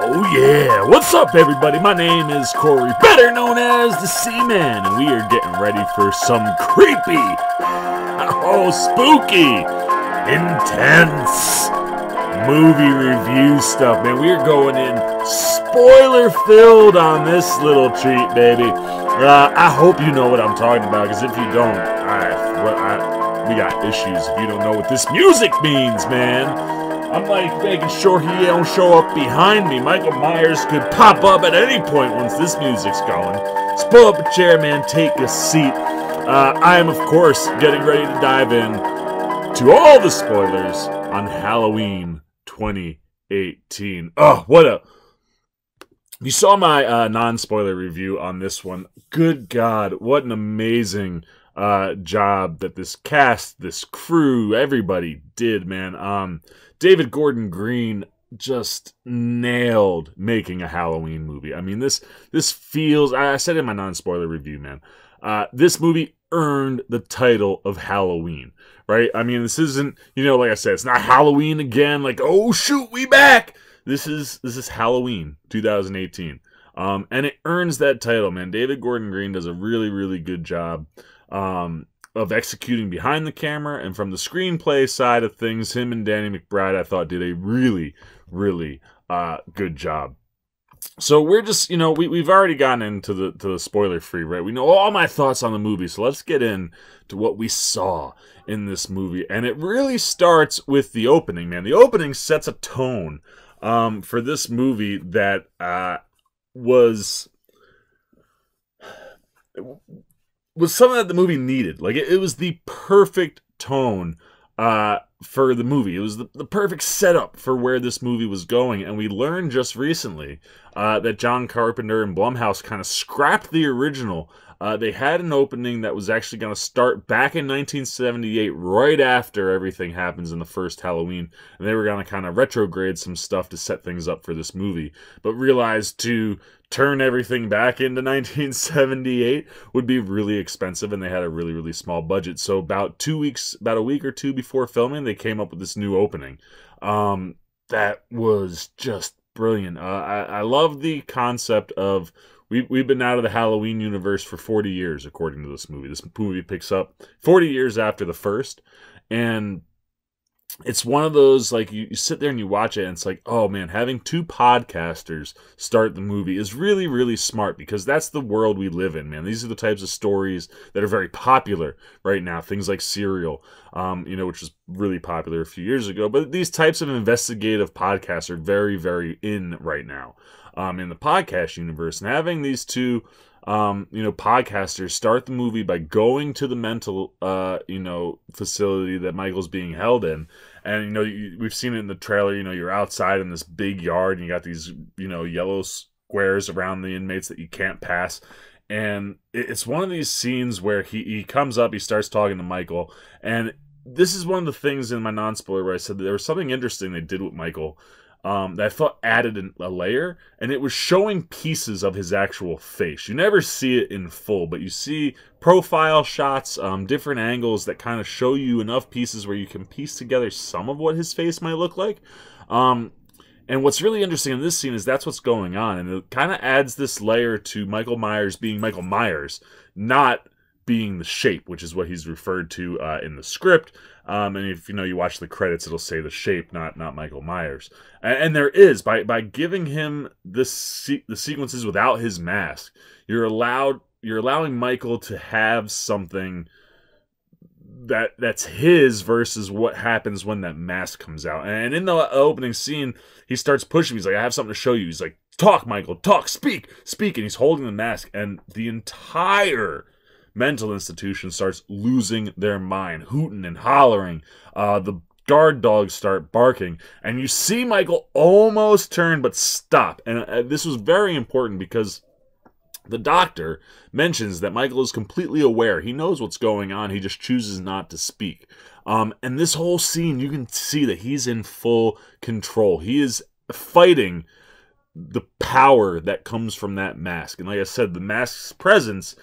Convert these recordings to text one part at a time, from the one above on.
Oh yeah, what's up everybody? My name is Corey, better known as the Seaman, and we are getting ready for some creepy, spooky, intense movie review stuff, man. We are going in spoiler-filled on this little treat, baby. I hope you know what I'm talking about, because if you don't, we got issues if you don't know what this music means, man. I'm like making sure he don't show up behind me. Michael Myers could pop up at any point once this music's going. So pull up a chair, man, take a seat. I am, of course, getting ready to dive in to all the spoilers on Halloween 2018. Oh, what a... You saw my non-spoiler review on this one. Good God, what an amazing job that this cast, this crew, everybody did, man. David Gordon Green just nailed making a Halloween movie. I mean, this feels... I said in my non-spoiler review, man. This movie earned the title of Halloween, right? I mean, this isn't, like I said, it's not Halloween again, like, oh shoot, we back! This is Halloween 2018. And it earns that title, man. David Gordon Green does a really, really good job of executing behind the camera, and from the screenplay side of things, him and Danny McBride, I thought, did a really, really good job. So we're just, we've already gotten into the spoiler free, right? We know all my thoughts on the movie, so let's get into what we saw in this movie. And it really starts with the opening, man. The opening sets a tone for this movie that was something that the movie needed. Like, it was the perfect tone for the movie. It was the perfect setup for where this movie was going. And we learned just recently that John Carpenter and Blumhouse kind of scrapped the original. They had an opening that was actually going to start back in 1978, right after everything happens in the first Halloween. And they were going to kind of retrograde some stuff to set things up for this movie. But realized to turn everything back into 1978 would be really expensive, and they had a really, really small budget. So about a week or two before filming, they came up with this new opening. That was just brilliant. I love the concept of we've been out of the Halloween universe for 40 years, according to this movie. This movie picks up 40 years after the first, and it's one of those, like, you sit there and you watch it, and it's like, oh man, having two podcasters start the movie is really, really smart, because that's the world we live in, man. These are the types of stories that are very popular right now. Things like Serial, which was really popular a few years ago. But these types of investigative podcasts are very, very in right now in the podcast universe. And having these two podcasters start the movie by going to the mental, facility that Michael's being held in. And, we've seen it in the trailer, you're outside in this big yard, and you got these, yellow squares around the inmates that you can't pass. And it's one of these scenes where he comes up, he starts talking to Michael. And this is one of the things in my non-spoiler where I said that there was something interesting they did with Michael that I thought added a layer, and it was showing pieces of his actual face. You never see it in full, but you see profile shots, different angles that kind of show you enough pieces where you can piece together some of what his face might look like. And what's really interesting in this scene is that's what's going on, and it kind of adds this layer to Michael Myers being Michael Myers, not being the Shape, which is what he's referred to in the script. And if you watch the credits, it'll say the Shape, not Michael Myers. And there is, by giving him the sequences without his mask, you're allowing Michael to have something that's his versus what happens when that mask comes out. And in the opening scene, he starts pushing. He's like, I have something to show you. He's like, talk, Michael, talk, speak. And he's holding the mask, and the entire mental institution starts losing their mind, hooting and hollering. The guard dogs start barking, and you see Michael almost turn but stop. And this was very important, because the doctor mentions that Michael is completely aware. He knows what's going on. He just chooses not to speak. And this whole scene, you can see that he's in full control. He is fighting the power that comes from that mask. And like I said, the mask's presence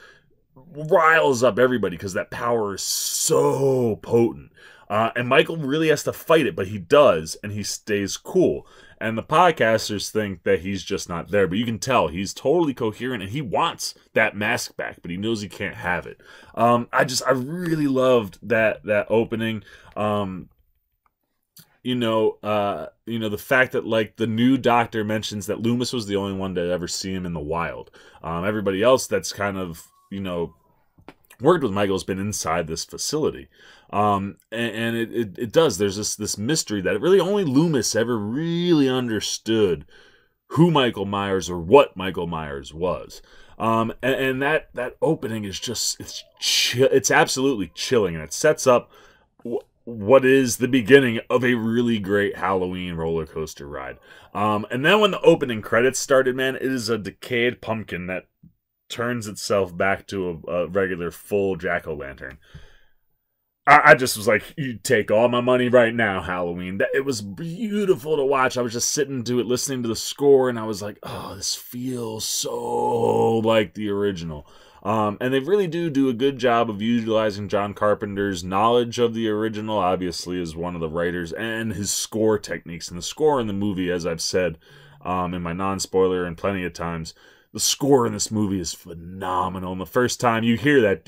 riles up everybody because that power is so potent. And Michael really has to fight it, but he does, and he stays cool. And the podcasters think that he's just not there, but you can tell he's totally coherent, and he wants that mask back, but he knows he can't have it. I really loved that opening. The fact that like the new doctor mentions that Loomis was the only one to ever see him in the wild. Everybody else that's kind of worked with Michael has been inside this facility. And it does. There's this mystery that really only Loomis ever really understood who Michael Myers or what Michael Myers was. And that opening is just it's absolutely chilling, and it sets up what is the beginning of a really great Halloween roller coaster ride. And then when the opening credits started, man, it is a decayed pumpkin that turns itself back to a regular full jack-o'-lantern. I just was like, you take all my money right now, Halloween. It was beautiful to watch. I was just sitting to it, listening to the score, and I was like, oh, this feels so like the original. And they really do a good job of utilizing John Carpenter's knowledge of the original, obviously, as one of the writers, and his score techniques. And the score in the movie, as I've said in my non-spoiler and plenty of times, the score in this movie is phenomenal. And the first time you hear that,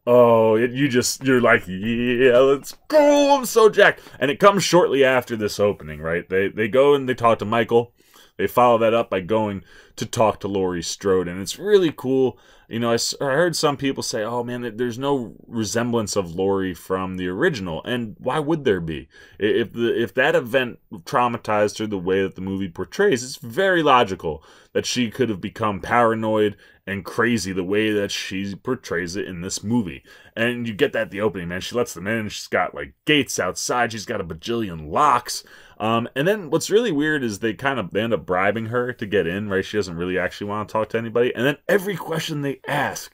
oh, you're like, yeah, let's go. I'm so jacked. And it comes shortly after this opening, right? They go and they talk to Michael. They follow that up by going to talk to Laurie Strode, and it's really cool. I heard some people say, oh man, there's no resemblance of Laurie from the original, and why would there be? If that event traumatized her the way that the movie portrays, it's very logical that she could have become paranoid and crazy the way that she portrays it in this movie. And you get that at the opening, man. She lets them in, she's got like gates outside, she's got a bajillion locks. And then what's really weird is they end up bribing her to get in, right? She doesn't really actually want to talk to anybody. And then every question they ask,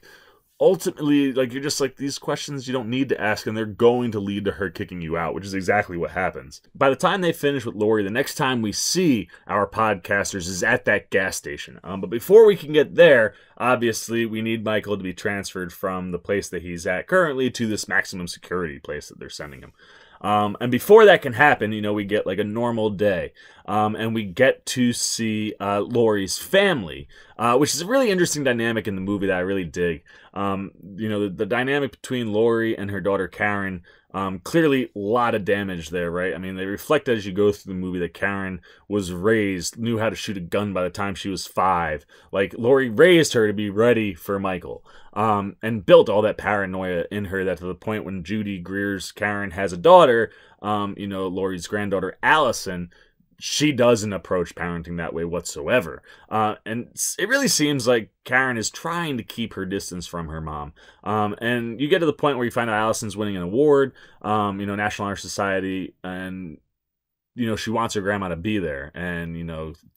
ultimately, like, you're just like, these questions you don't need to ask, and they're going to lead to her kicking you out, which is exactly what happens. By the time they finish with Laurie, the next time we see our podcasters is at that gas station. But before we can get there, obviously, we need Michael to be transferred from the place that he's at currently to this maximum security place that they're sending him. And before that can happen, we get like a normal day. And we get to see Laurie's family, which is a really interesting dynamic in the movie that I really dig. The dynamic between Laurie and her daughter Karen, clearly a lot of damage there, right? I mean, they reflect as you go through the movie that Karen was raised, knew how to shoot a gun by the time she was 5. Like, Laurie raised her to be ready for Michael, and built all that paranoia in her that to the point when Judy Greer's Karen has a daughter, Laurie's granddaughter Allison, she doesn't approach parenting that way whatsoever. And it really seems like Karen is trying to keep her distance from her mom. And you get to the point where you find out Allison's winning an award, National Honor Society, and, she wants her grandma to be there. And,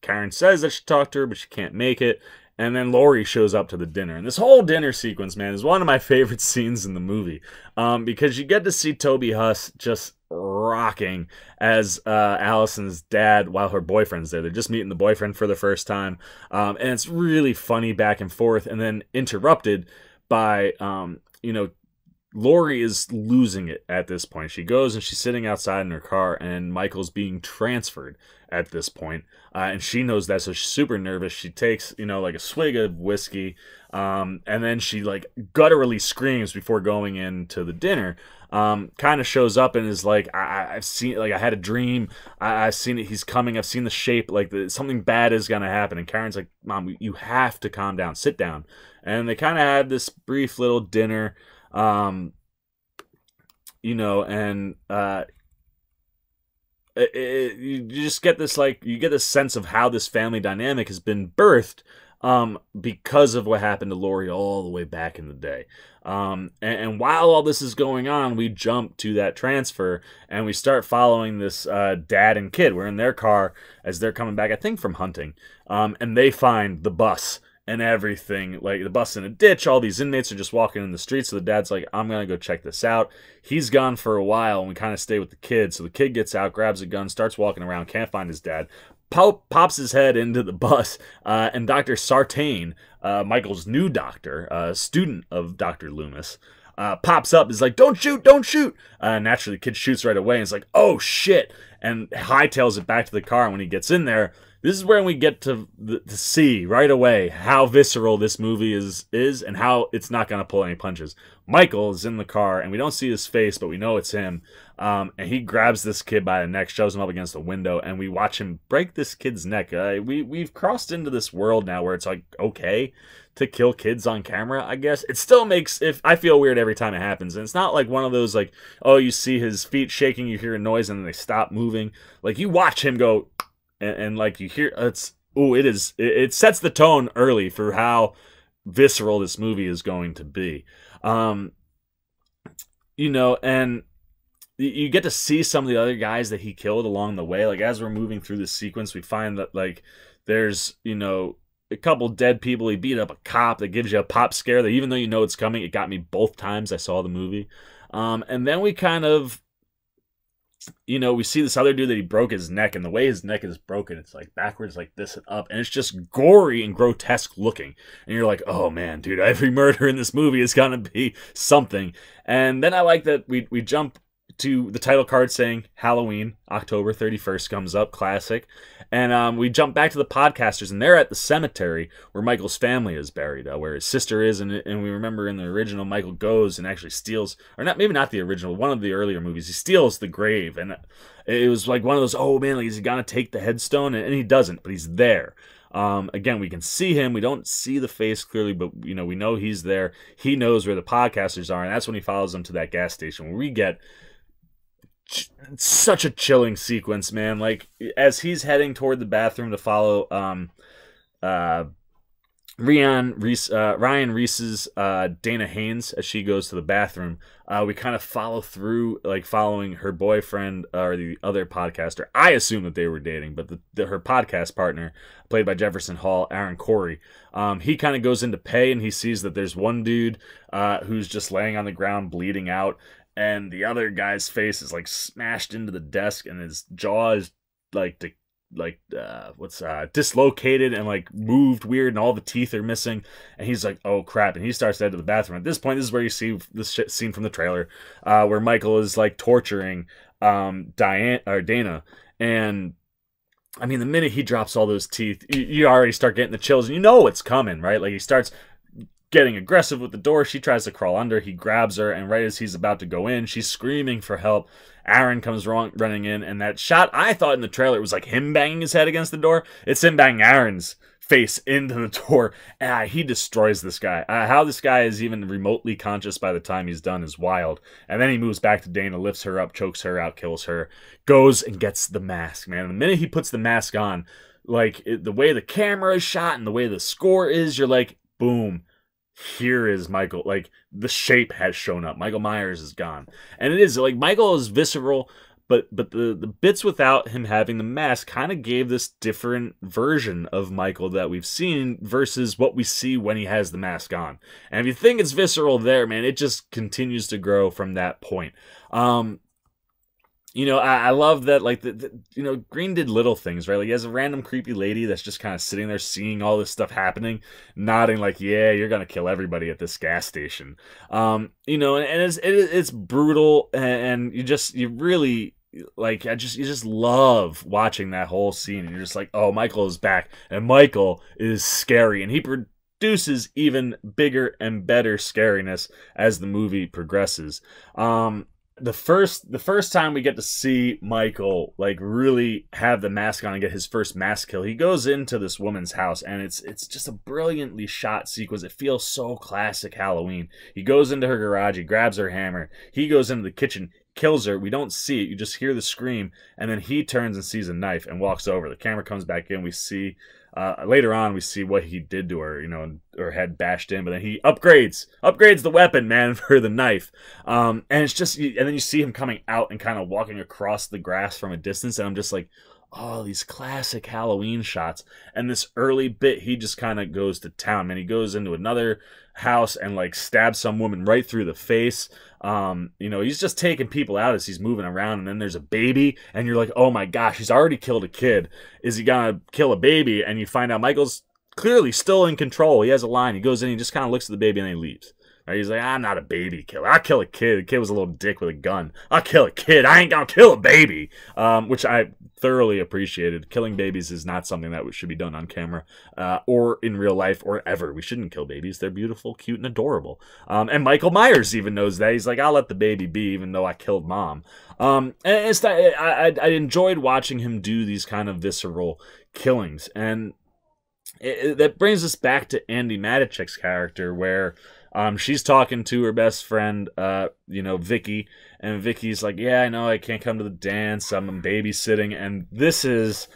Karen says that she talked to her, but she can't make it. And then Laurie shows up to the dinner. And this whole dinner sequence, man, is one of my favorite scenes in the movie. Because you get to see Toby Huss just rocking as Allison's dad while her boyfriend's there. They're just meeting the boyfriend for the first time. And it's really funny back and forth, and then interrupted by, Laurie is losing it at this point. She goes and she's sitting outside in her car, and Michael's being transferred at this point. And she knows that, so she's super nervous. She takes, like a swig of whiskey, and then she like gutturally screams before going into the dinner. Kind of shows up and is like, I've seen, like, I had a dream. I've seen it. He's coming. I've seen the shape. Like, something bad is going to happen. And Karen's like, Mom, you have to calm down. Sit down. And they kind of had this brief little dinner, you just get this, like, you get this sense of how this family dynamic has been birthed because of what happened to Laurie all the way back in the day. And while all this is going on, we jump to that transfer, and we start following this dad and kid. We're in their car as they're coming back, I think, from hunting, and they find the bus and everything, like the bus in a ditch. All these inmates are just walking in the streets, so the dad's like, I'm gonna go check this out. He's gone for a while, and we kind of stay with the kid. So the kid gets out, grabs a gun, starts walking around, can't find his dad, pops his head into the bus, and Dr. Sartain, Michael's new doctor, student of Dr. Loomis, pops up, is like, don't shoot, don't shoot. Naturally, the kid shoots right away, and it's like, oh shit, and hightails it back to the car. And when he gets in there, this is where we get to see right away how visceral this movie is and how it's not going to pull any punches. Michael is in the car, and we don't see his face, but we know it's him. And he grabs this kid by the neck, shoves him up against the window, and we watch him break this kid's neck. We've crossed into this world now where it's like, okay to kill kids on camera, I guess. It still makes, I feel weird every time it happens. And it's not like one of those, like, oh, you see his feet shaking, you hear a noise, and then they stop moving. Like, you watch him go, and like, you hear, it sets the tone early for how visceral this movie is going to be. And you get to see some of the other guys that he killed along the way. Like, as we're moving through this sequence, we find that, like, there's, a couple dead people. He beat up a cop. That gives you a pop scare that, even though you know it's coming, it got me both times I saw the movie. And then we kind of, we see this other dude that he broke his neck, and the way his neck is broken, it's like backwards like this and up, and it's just gory and grotesque looking. And you're like, oh man, dude, every murder in this movie is gonna be something. And then I like that we jump to the title card saying Halloween, October 31st comes up, classic. And we jump back to the podcasters, and they're at the cemetery where Michael's family is buried, where his sister is. And we remember in the original, Michael goes and actually steals, or not, maybe not the original, one of the earlier movies, he steals the grave. And it was like one of those, oh man, like, is he gonna take the headstone? And he doesn't, but he's there. Again, we can see him. We don't see the face clearly, but we know he's there. He knows where the podcasters are, and that's when he follows them to that gas station, where we get such a chilling sequence, man. Like, as he's heading toward the bathroom to follow Ryan Reese's Dana Haynes as she goes to the bathroom, we kind of follow through, like, following her boyfriend, or the other podcaster. I assume that they were dating, but her podcast partner, played by Jefferson Hall, Aaron Corey, he kind of goes into pay, and he sees that there's one dude who's just laying on the ground bleeding out, and the other guy's face is like smashed into the desk, and his jaw is dislocated and like moved weird, and all the teeth are missing. And he's like, oh crap, and he starts to head to the bathroom. At this point, this is where you see this scene from the trailer, where Michael is like torturing Dana. And I mean, the minute he drops all those teeth, you already start getting the chills, and you know it's coming, right? Like, he starts getting aggressive with the door. She tries to crawl under. He grabs her, and right as he's about to go in, she's screaming for help. Aaron comes running in, and that shot, I thought in the trailer it was like him banging his head against the door. It's him banging Aaron's face into the door, and he destroys this guy. How this guy is even remotely conscious by the time he's done is wild. And then he moves back to Dana, lifts her up, chokes her out, kills her, goes and gets the mask, man. And the minute he puts the mask on, like, the way the camera is shot and the way the score is, you're like, boom, here is Michael. Like, the shape has shown up. Michael Myers is gone. And it is, like, Michael is visceral, but the bits without him having the mask kind of gave this different version of Michael that we've seen versus what we see when he has the mask on. And if you think it's visceral there, man, it just continues to grow from that point. I love that, like, Green did little things, right? Like, he has a random creepy lady that's just kind of sitting there seeing all this stuff happening, nodding like, yeah, you're going to kill everybody at this gas station. And it's brutal, and you really, like, you just love watching that whole scene, and you're just like, oh, Michael is back, and Michael is scary, and he produces even bigger and better scariness as the movie progresses. The first time we get to see Michael, like, really have the mask on and get his first mask kill, he goes into this woman's house, and it's just a brilliantly shot sequence. It feels so classic Halloween. He goes into her garage, he grabs her hammer, he goes into the kitchen, kills her. We don't see it, you just hear the scream, and then he turns and sees a knife and walks over. The camera comes back in, we see later on, we see what he did to her, her head bashed in, but then he upgrades the weapon, man, for the knife. And it's just, and then you see him coming out and kind of walking across the grass from a distance, and I'm just like, oh, these classic Halloween shots. And this early bit, he just kind of goes to town, man. He goes into another house and like stabs some woman right through the face. You know, he's just taking people out as he's moving around, and then there's a baby, and you're like, oh my gosh, he's already killed a kid. Is he gonna kill a baby? And you find out Michael's clearly still in control. He has a line. He goes in, he just kind of looks at the baby, and then he leaves. Right? He's like, I'm not a baby killer. I'll kill a kid. The kid was a little dick with a gun. I'll kill a kid. I ain't gonna kill a baby. Which I thoroughly appreciated. Killing babies is not something that should be done on camera or in real life or ever. We shouldn't kill babies. They're beautiful, cute, and adorable. And Michael Myers even knows that. He's like, I'll let the baby be even though I killed mom. And it's that, I enjoyed watching him do these kind of visceral killings. And that brings us back to Andi Matichak's character, where she's talking to her best friend, you know, Vicky, and Vicky's like, yeah, I know I can't come to the dance, I'm babysitting, and this is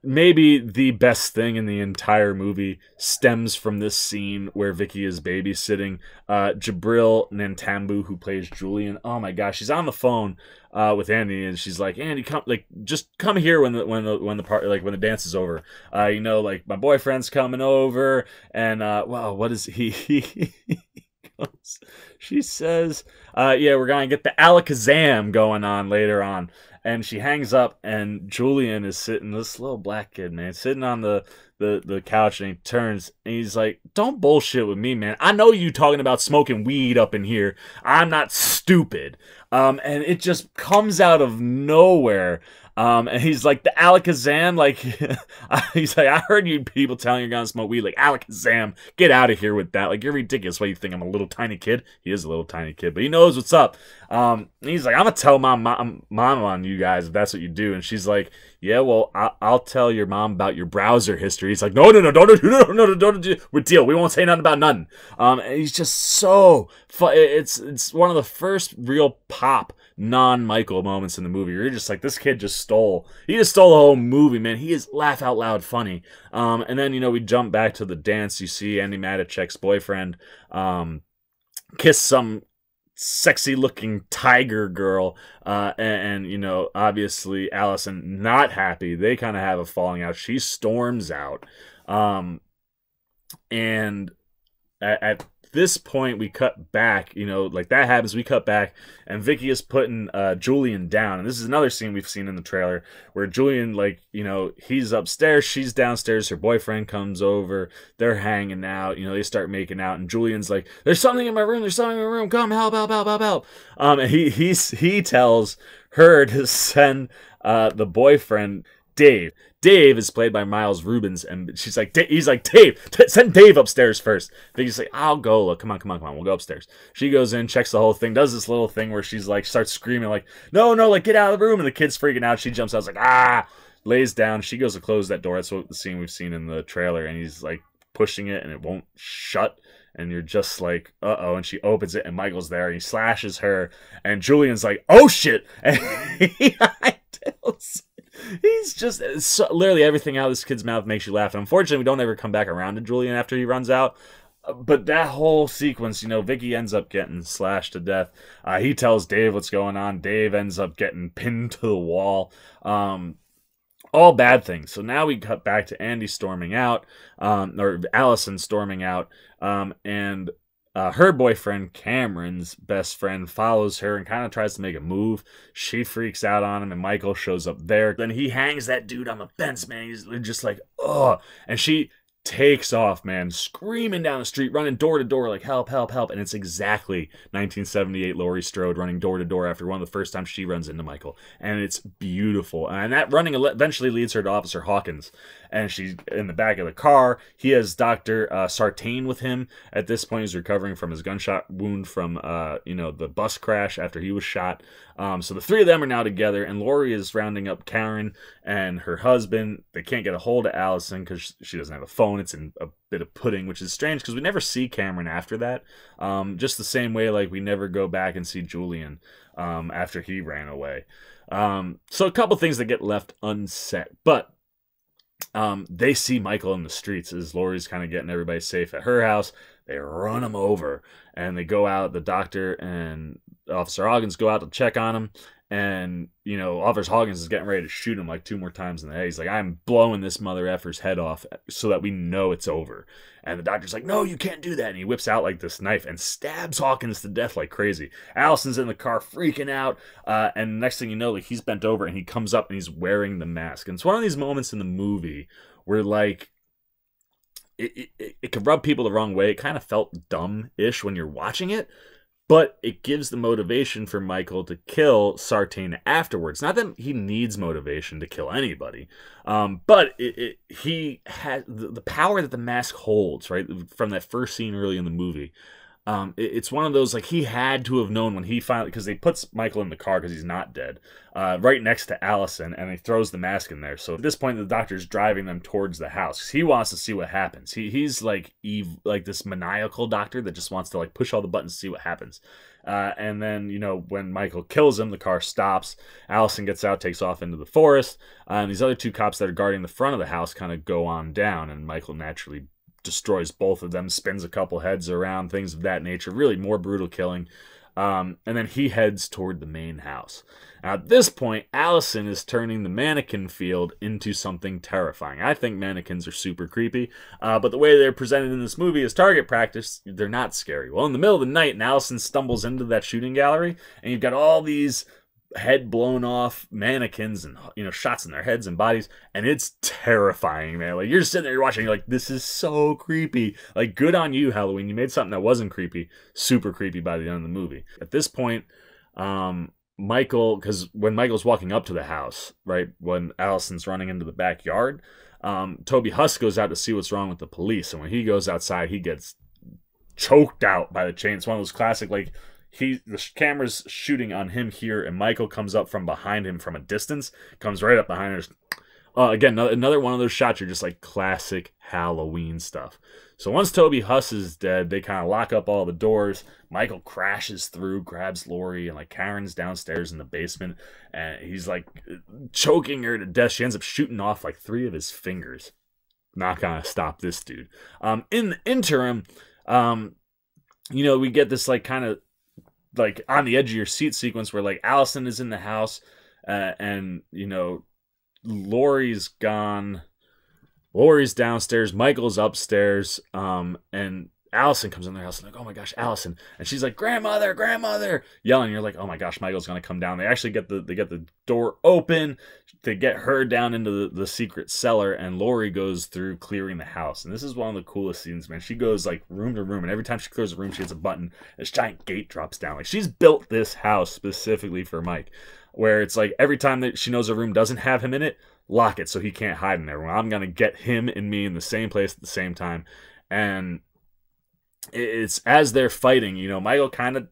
maybe the best thing in the entire movie stems from this scene where Vicky is babysitting. Jabril Nantambu, who plays Julian, oh my gosh, she's on the phone with Andy, and she's like, Andy, come, like, just come here when the party, like, when the dance is over. You know, like, my boyfriend's coming over, and wow, what is he goes, she says, yeah, we're gonna get the Alakazam going on later on. And she hangs up, and Julian is sitting, this little black kid, man, sitting on the couch, and he turns, and he's like, don't bullshit with me, man. I know you talking about smoking weed up in here. I'm not stupid. And it just comes out of nowhere. And he's like, the Alakazam, like, he's like, I heard you people telling you're gonna smoke weed, like, Alakazam, get out of here with that, like, you're ridiculous. What, you think I'm a little tiny kid? He is a little tiny kid, but he knows what's up. And he's like, I'm gonna tell my mom on you guys if that's what you do. And she's like, yeah, well, I'll tell your mom about your browser history. He's like, no, don't do, we're deal, we won't say nothing about nothing. And he's just so fun. It's one of the first real pop non-Michael moments in the movie. You're just like, this kid just stole the whole movie, man. He is laugh out loud funny. And then, you know, we jump back to the dance. You see Andi Matichak's boyfriend kiss some sexy looking tiger girl, and you know, obviously Allison not happy. They kind of have a falling out. She storms out, and at this point we cut back, you know, like that happens, we cut back, and Vicky is putting Julian down. And this is another scene we've seen in the trailer where Julian, like, you know, he's upstairs, she's downstairs, her boyfriend comes over, they're hanging out, you know, they start making out, and Julian's like, there's something in my room, come help. And he tells her to send the boyfriend Dave. Dave is played by Miles Rubens, and she's like, he's like, Dave, send Dave upstairs first. Vicky's like, I'll go. Look, come on, we'll go upstairs. She goes in, checks the whole thing, does this little thing where she's like, starts screaming like, no, like, get out of the room, and the kid's freaking out. She jumps out, like, ah, lays down. She goes to close that door. That's what the scene we've seen in the trailer, and he's like pushing it, and it won't shut. And you're just like, uh-oh, and she opens it, and Michael's there, and he slashes her, and Julian's like, oh shit, and he's just, literally everything out of this kid's mouth makes you laugh. And unfortunately, we don't ever come back around to Julian after he runs out. But that whole sequence, you know, Vicky ends up getting slashed to death. He tells Dave what's going on. Dave ends up getting pinned to the wall. All bad things. So now we cut back to Andy storming out, or Allison storming out, and her boyfriend, Cameron's best friend, follows her and kind of tries to make a move. She freaks out on him, and Michael shows up there. Then he hangs that dude on the fence, man. He's just like, ugh. And she takes off, man, screaming down the street, running door to door like, help. And it's exactly 1978 Laurie Strode running door to door after one of the first times she runs into Michael. And it's beautiful. And that running eventually leads her to Officer Hawkins. And she's in the back of the car. He has Dr. Sartain with him. At this point, he's recovering from his gunshot wound from, you know, the bus crash after he was shot. So the three of them are now together, and Laurie is rounding up Karen and her husband. They can't get a hold of Allison because she doesn't have a phone. It's in a bit of pudding, which is strange because we never see Cameron after that. Just the same way, like, we never go back and see Julian after he ran away. So a couple things that get left unsaid, but they see Michael in the streets as Laurie's kind of getting everybody safe at her house. They run him over, and they go out. The doctor and Officer Hawkins go out to check on him, And, you know, Officer Hawkins is getting ready to shoot him like 2 more times in the head. He's like, I'm blowing this mother effer's head off so that we know it's over. And the doctor's like, no, you can't do that. And he whips out like this knife and stabs Hawkins to death like crazy. Allison's in the car freaking out. And next thing you know, like, he's bent over and he comes up and he's wearing the mask. And it's one of these moments in the movie where, like, it could rub people the wrong way. It kind of felt dumb-ish when you're watching it. But it gives the motivation for Michael to kill Sartain afterwards. Not that he needs motivation to kill anybody, but he has the power that the mask holds, right, from that first scene early in the movie. It's one of those, like, he had to have known when he finally, because they puts Michael in the car because he's not dead, right next to Allison, and he throws the mask in there. So at this point, the doctor's driving them towards the house because he wants to see what happens. He's like like this maniacal doctor that just wants to, like, push all the buttons to see what happens. And then, you know, when Michael kills him, the car stops. Allison gets out, takes off into the forest, and these other 2 cops that are guarding the front of the house kind of go on down, and Michael naturally destroys both of them, spins a couple heads around, things of that nature. Really more brutal killing. And then he heads toward the main house. Now, at this point, Allison is turning the mannequin field into something terrifying. I think mannequins are super creepy, but the way they're presented in this movie as target practice, they're not scary. Well, in the middle of the night, and Allison stumbles into that shooting gallery, and you've got all these head blown off mannequins and, you know, shots in their heads and bodies, and it's terrifying, man. Like, you're sitting there, you're watching, you're like, this is so creepy. Like, good on you, Halloween. You made something that wasn't creepy super creepy by the end of the movie. At this point, Michael, because when Michael's walking up to the house, right, when Allison's running into the backyard, Toby Huss goes out to see what's wrong with the police, and when he goes outside, he gets choked out by the chain. It's one of those classic, like, the camera's shooting on him here, and Michael comes up from behind him from a distance, comes right up behind her. Again, another one of those shots are just like classic Halloween stuff. So once Toby Huss is dead, they kind of lock up all the doors. Michael crashes through, grabs Laurie, and like Karen's downstairs in the basement, and he's like choking her to death. She ends up shooting off like 3 of his fingers. Not gonna stop this dude. In the interim, you know, we get this like kind of like on the edge of your seat sequence where like Allison is in the house, and, you know, Laurie's gone. Laurie's downstairs, Michael's upstairs, and Allison comes in their house and like, oh my gosh, Allison, and she's like, grandmother, grandmother, yelling. You're like, oh my gosh, Michael's gonna come down. They actually get the door open. They get her down into the secret cellar, and Laurie goes through clearing the house. And this is one of the coolest scenes, man. She goes like room to room, and every time she clears a room, she hits a button. This giant gate drops down. Like, she's built this house specifically for Mike, where it's like every time that she knows a room doesn't have him in it, lock it so he can't hide in there. Well, I'm gonna get him and me in the same place at the same time. And it's as they're fighting, you know, Michael kind of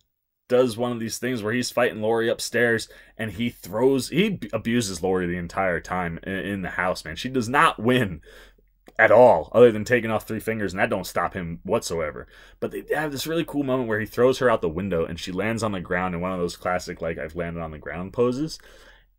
does one of these things where he's fighting Laurie upstairs, and he abuses Laurie the entire time in the house, man. She does not win at all, other than taking off 3 fingers, and that don't stop him whatsoever. But they have this really cool moment where he throws her out the window, and she lands on the ground in one of those classic, like, I've landed on the ground poses.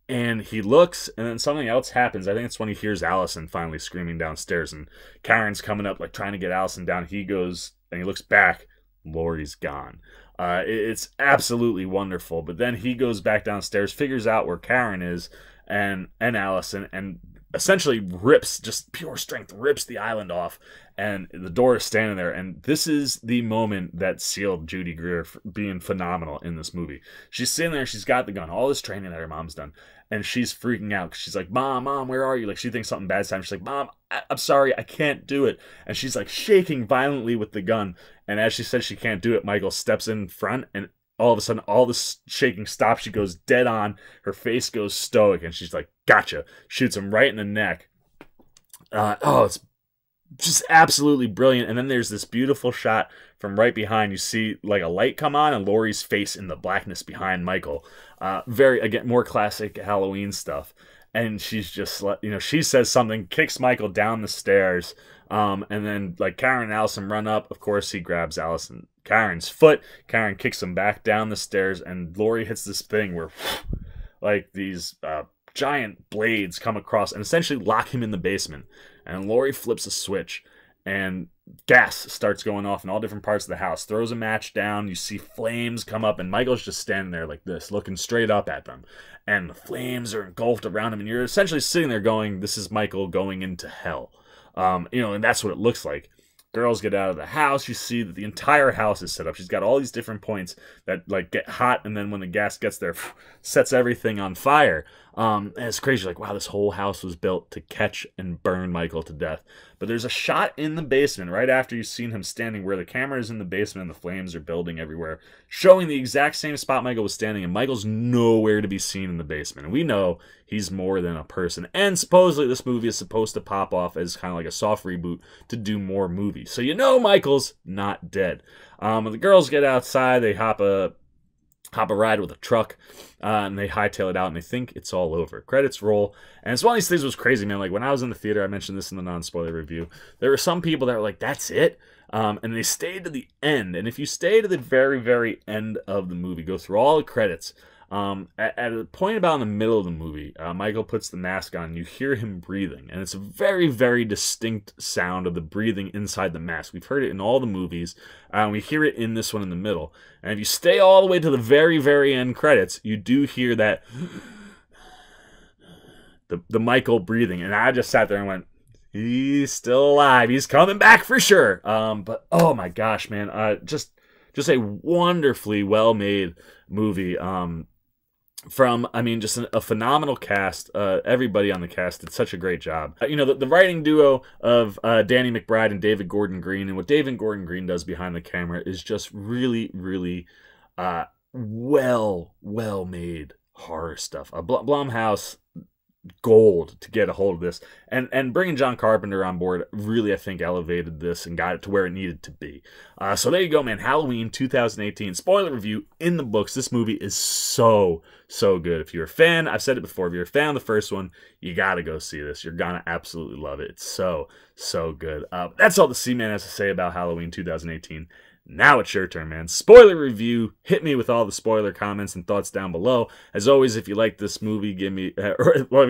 And he looks, and then something else happens. I think it's when he hears Allison finally screaming downstairs, and Karen's coming up, like, trying to get Allison down. He goes, and he looks back, Laurie's gone. It's absolutely wonderful. But then he goes back downstairs, figures out where Karen is, and Allison, and essentially rips, just pure strength, rips the island off, and the door is standing there. And this is the moment that sealed Judy Greer for being phenomenal in this movie. She's sitting there, she's got the gun, all this training that her mom's done, and she's freaking out. She's like, Mom, where are you? Like, she thinks something bad's happening. She's like, Mom, I'm sorry, I can't do it. And she's like shaking violently with the gun. And as she says she can't do it, Michael steps in front, and all of a sudden, all the shaking stops. She goes dead on. Her face goes stoic, and she's like, gotcha. Shoots him right in the neck. It's just absolutely brilliant. And then there's this beautiful shot from right behind. You see like a light come on, and Laurie's face in the blackness behind Michael. Very, again, more classic Halloween stuff. And she's just, you know, she says something, kicks Michael down the stairs. And then like Karen and Allison run up. Of course, he grabs Karen's foot. Karen kicks him back down the stairs, and Laurie hits this thing where like these giant blades come across and essentially lock him in the basement. And Laurie flips a switch, and gas starts going off in all different parts of the house. Throws a match down. You see flames come up, and Michael's just standing there like this, looking straight up at them. And the flames are engulfed around him, and you're essentially sitting there going, this is Michael going into hell. And that's what it looks like. Girls get out of the house. You see that the entire house is set up. She's got all these different points that like get hot, and then when the gas gets there, sets everything on fire. And it's crazy. You're like, wow, this whole house was built to catch and burn Michael to death. But there's a shot in the basement right after you've seen him standing where the camera is in the basement and the flames are building everywhere, showing the exact same spot Michael was standing, and Michael's nowhere to be seen in the basement. And we know he's more than a person. And supposedly this movie is supposed to pop off as kind of like a soft reboot to do more movies. So you know Michael's not dead. When the girls get outside, they hop a ride with a truck, and they hightail it out, and they think it's all over. Credits roll, and it's one of these things that was crazy, man. Like, when I was in the theater, I mentioned this in the non-spoiler review, there were some people that were like, that's it? And they stayed to the end, and if you stay to the very, very end of the movie, go through all the credits, at a point about in the middle of the movie, Michael puts the mask on, and you hear him breathing, and it's a very, very distinct sound of the breathing inside the mask. We've heard it in all the movies, and we hear it in this one in the middle. And if you stay all the way to the very, very end credits, you do hear that the Michael breathing, and I just sat there and went, he's still alive, he's coming back for sure. But oh my gosh, man, just a wonderfully well-made movie. Just a phenomenal cast. Everybody on the cast did such a great job. The writing duo of Danny McBride and David Gordon Green, and what David Gordon Green does behind the camera is just really, really well-made horror stuff. Blumhouse gold to get a hold of this, and bringing John Carpenter on board really, I think, elevated this and got it to where it needed to be. So there you go, man. Halloween 2018 spoiler review in the books. This movie is so good. If you're a fan, I've said it before, if you're a fan of the first one, you gotta go see this. You're gonna absolutely love it. It's so good. That's all the C-Man has to say about Halloween 2018. Now it's your turn, man. Spoiler review. Hit me with all the spoiler comments and thoughts down below. As always, if you like this movie, if you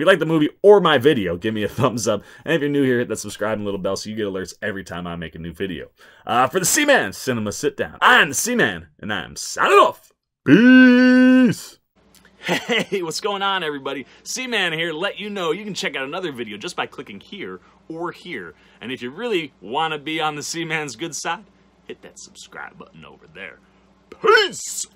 like the movie or my video, give me a thumbs up. And if you're new here, hit that subscribe and little bell so you get alerts every time I make a new video. For the C-Man Cinema Sit Down, I'm the C-Man, and I'm signing off. Peace! Hey, what's going on, everybody? C-Man here to let you know you can check out another video just by clicking here or here. And if you really want to be on the C-Man's good side, hit that subscribe button over there. Peace!